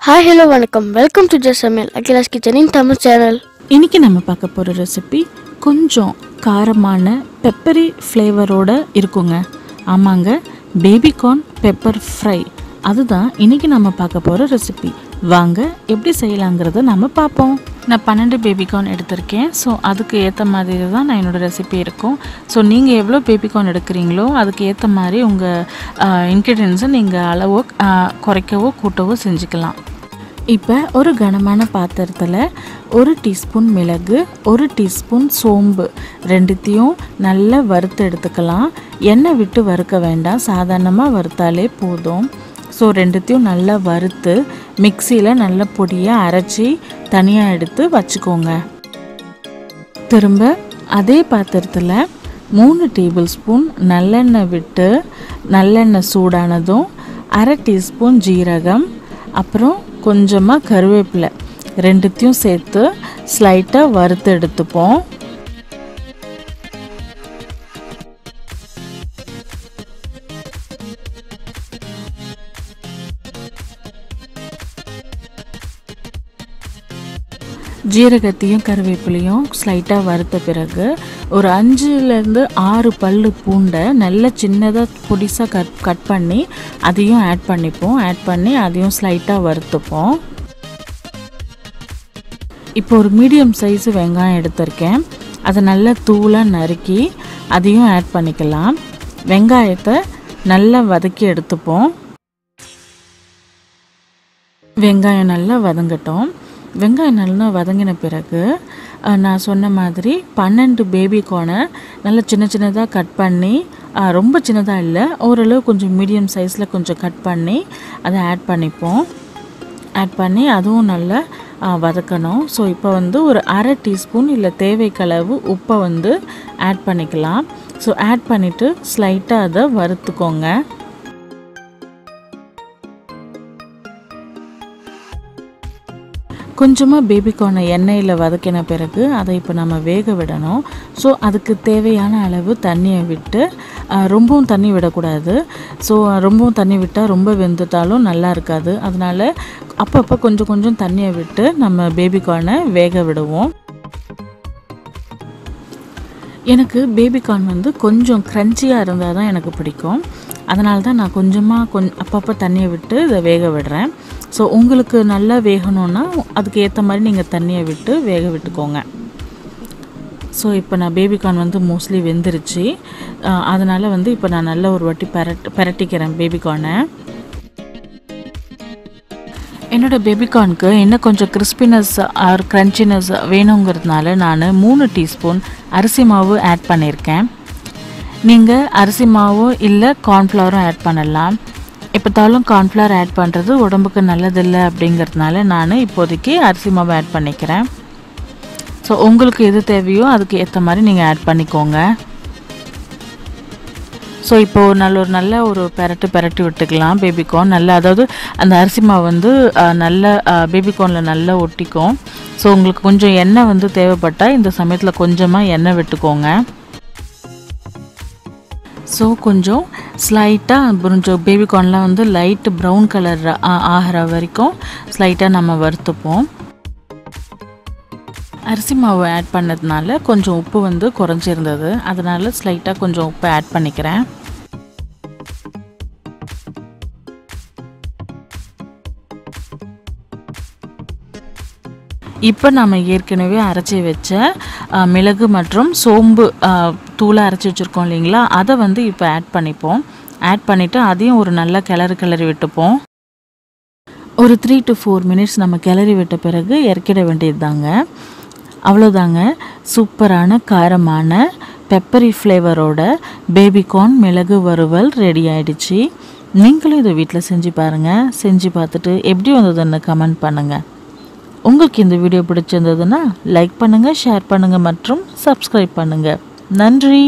Hi, hello, வணக்கம். Welcome to Just Samaiyal, Akhila's Kitchen in Tamil channel. இன்றைக்கி நம்ம பார்க்க போகிற ரெசிபி கொஞ்சம் காரமான பெப்பரி ஃப்ளேவரோடு இருக்குங்க. ஆமாங்க, பேபிகார்ன் பெப்பர் ஃப்ரை அதுதான் இன்றைக்கி நம்ம பார்க்க போகிற ரெசிபி. வாங்க எப்படி செய்யலாங்கிறத நம்ம பார்ப்போம். நான் 12 பேபிகார்ன் எடுத்திருக்கேன். ஸோ அதுக்கு ஏற்ற மாதிரி தான் நான் என்னோடய ரெசிபி இருக்கும். ஸோ நீங்கள் எவ்வளோ பேபிகார்ன் எடுக்கிறீங்களோ அதுக்கு ஏற்ற மாதிரி உங்கள் இன்க்ரீடியன்ஸை நீங்கள் அளவோ குறைக்கவோ கூட்டவோ செஞ்சுக்கலாம். இப்போ ஒரு கனமான பாத்திரத்தில் 1 டீஸ்பூன் மிளகு, 1 டீஸ்பூன் சோம்பு ரெண்டுத்தையும் நல்லா வறுத்து எடுத்துக்கலாம். எண்ணெய் விட்டு வறுக்க வேண்டாம், சாதாரணமாக வறுத்தாலே போதும். ஸோ ரெண்டுத்தையும் நல்லா வறுத்து மிக்சியில் நல்ல பொடியாக அரைச்சி தனியாக எடுத்து வச்சுக்கோங்க. திரும்ப அதே பாத்திரத்தில் 3 டேபிள் ஸ்பூன் நல்லெண்ணெய் விட்டு நல்லெண்ணெய் சூடானதும் 1/2 டீஸ்பூன் ஜீரகம், அப்புறம் கொஞ்சமாக கருவேப்பிலை ரெண்டுத்தையும் சேர்த்து ஸ்லைட்டாக வறுத்து எடுத்துப்போம். ஜீரகத்தையும் கருவேப்பிலையும் ஸ்லைட்டாக வறுத்த பிறகு ஒரு 5லேருந்து 6 பல்லு பூண்டை நல்ல சின்னதாக பொடிசாக கட் பண்ணி அதையும் ஆட் பண்ணிப்போம். ஆட் பண்ணி அதையும் ஸ்லைட்டாக வறுத்துப்போம். இப்போ ஒரு மீடியம் சைஸு வெங்காயம் எடுத்திருக்கேன். அதை நல்லா தூளாக நறுக்கி அதையும் ஆட் பண்ணிக்கலாம். வெங்காயத்தை நல்லா வதக்கி எடுத்துப்போம். வெங்காயம் நல்லா வதங்கட்டும். வெங்காயம் நல்லா வதங்கின பிறகு நான் சொன்ன மாதிரி 12 பேபிகார்னை நல்லா சின்ன சின்னதாக கட் பண்ணி, ரொம்ப சின்னதாக இல்லை, ஓரளவு கொஞ்சம் மீடியம் சைஸில் கொஞ்சம் கட் பண்ணி அதை ஆட் பண்ணிப்போம். ஆட் பண்ணி அதுவும் நல்லா வதக்கணும். ஸோ இப்போ ஒரு 1/2 டீஸ்பூன் இல்லை தேவைக்களவு உப்பை ஆட் பண்ணிக்கலாம். ஸோ ஆட் பண்ணிவிட்டு ஸ்லைட்டாக அதை வறுத்துக்கோங்க. கொஞ்சமாக பேபிகார்னை எண்ணெயில் வதக்கின பிறகு அதை இப்போ நம்ம வேக விடணும். ஸோ அதுக்கு தேவையான அளவு தண்ணியை விட்டு, ரொம்பவும் தண்ணி விடக்கூடாது. ஸோ ரொம்பவும் தண்ணி விட்டால் ரொம்ப வெந்துட்டாலும் நல்லா இருக்காது. அதனால் அப்பப்போ கொஞ்சம் கொஞ்சம் தண்ணியை விட்டு நம்ம பேபிகார்னை வேக விடுவோம். எனக்கு பேபிகார்ன் கொஞ்சம் க்ரன்ச்சியாக இருந்தால் தான் எனக்கு பிடிக்கும். அதனால தான் நான் கொஞ்சமாக அப்பப்போ தண்ணியை விட்டு இதை வேக விடுறேன். ஸோ உங்களுக்கு நல்லா வேகணுன்னா அதுக்கு ஏற்ற மாதிரி நீங்கள் தண்ணியை விட்டு வேக விட்டுக்கோங்க. ஸோ இப்போ நான் பேபிகார்ன் மோஸ்ட்லி வெந்துருச்சு. அதனால் இப்போ நான் நல்ல ஒரு வாட்டி பரட்டிக்கிறேன் பேபிகார்னை. என்னோடய பேபிகார்னுக்கு இன்னும் கொஞ்சம் கிறிஸ்பினஸ் ஆர் க்ரன்ச்சினஸ் வேணுங்கிறதுனால நான் 3 டீஸ்பூன் அரிசி மாவு ஆட் பண்ணியிருக்கேன். நீங்கள் அரிசி மாவும் இல்லை கார்ன்ஃப்ளவரும் ஆட் பண்ணலாம். எப்போத்தாலும் கார்ன்ஃப்ளவர் ஆட் பண்ணுறது உடம்புக்கு நல்லதில்லை அப்படிங்கிறதுனால நான் இப்போதைக்கு அரிசி மாவு ஆட் பண்ணிக்கிறேன். ஸோ உங்களுக்கு எது தேவையோ அதுக்கு ஏற்ற மாதிரி நீங்கள் ஆட் பண்ணிக்கோங்க. ஸோ இப்போது நல்ல ஒரு பெரட்டி விட்டுக்கலாம் பேபிகார்ன் நல்லா. அதாவது அந்த அரிசி மாவு நல்ல பேபிகார்னில் நல்லா ஒட்டிக்கும். ஸோ உங்களுக்கு கொஞ்சம் எண்ணெய் தேவைப்பட்டால் இந்த சமயத்தில் கொஞ்சமாக எண்ணெய் விட்டுக்கோங்க. ஸோ கொஞ்சம் ஸ்லைட்டாக கொஞ்சம் பேபிகார்ன்லாம் லைட் ப்ரௌன் கலர் ஆகிற வரைக்கும் ஸ்லைட்டாக நம்ம வறுத்துப்போம். அரிசி மாவு ஆட் பண்ணதுனால கொஞ்சம் உப்பு குறைஞ்சிருந்தது. அதனால் ஸ்லைட்டாக கொஞ்சம் உப்பு ஆட் பண்ணிக்கிறேன். இப்போ நம்ம ஏற்கனவே அரைச்சி வச்ச மிளகு மற்றும் சோம்பு தூளை அரைச்சி வச்சுருக்கோம் இல்லைங்களா, அதை இப்போ ஆட் பண்ணிப்போம். ஆட் பண்ணிவிட்டு அதையும் ஒரு நல்ல கிளறி விட்டுப்போம். ஒரு 3 to 4 மினிட்ஸ் நம்ம கிளறி விட்ட பிறகு இறக்கிட வேண்டியது தாங்க. அவ்வளோதாங்க, சூப்பரான காரமான பெப்பரி ஃப்ளேவரோட பேபிகார்ன் மிளகு வறுவல் ரெடி ஆகிடுச்சு. நீங்களும் இதை வீட்டில் செஞ்சு பாருங்கள். செஞ்சு பார்த்துட்டு எப்படி வந்ததுன்னு கமெண்ட் பண்ணுங்கள். உங்களுக்கு இந்த வீடியோ பிடிச்சிருந்ததுன்னா லைக் பண்ணுங்கள், ஷேர் பண்ணுங்கள் மற்றும் சப்ஸ்கிரைப் பண்ணுங்கள். நன்றி.